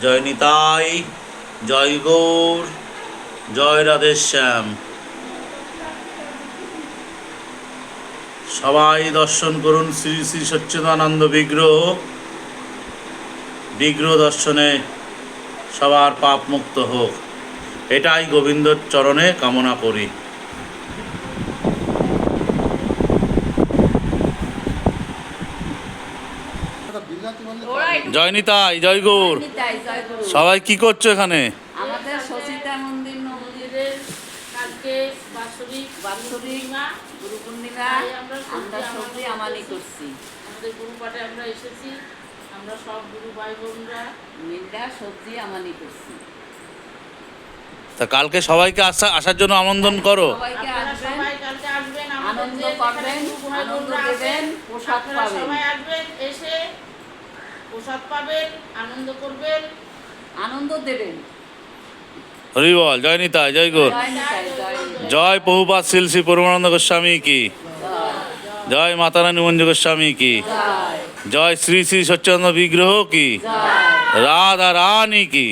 জয় নিতাই, জয় গৌর, জয় রাধেশ্যাম। সবাই দর্শন করুন শ্রী শ্রী সচ্চিদানন্দ বিগ্রহ। বিগ্রহ দর্শনে সবার পাপ মুক্ত হোক, এটাই গোবিন্দর চরণে কামনা করি। জয় নিতাই, জয় গৌর। সবাই কি করছো এখানে? আমাদের সচিতা মন্দিরের কালকে বাৎসরিক গুরু পূর্ণিমা, আমরা সবজি আমানি করছি। আমাদের গুরুপাঠে আমরা এসেছি, আমরা সব গুরু ভাই বোনরা মিলটা সবজি আমানি করছি। তা কালকে সবাইকে আসার জন্য আমন্ত্রণ করো। সবাইকে আসবেন, আনন্দ করবেন, আনন্দ দেবেন, প্রসাদ পাবেন। সবাই আসবেন, এসে প্রসাদ পাবেন, আনন্দ করবেন, আনন্দ দেবেন। হরি বল। জয় নিতাই, জয় গৌর। জয় প্রভুপাদ শ্রী শ্রী পরমানন্দ গোস্বামী কি, জয় মাতা রানী মঞ্জ গোস্বামী কি, জয় শ্রী শ্রী সচ্চিদানন্দ বিগ্রহ কি, রাধা রানী কি।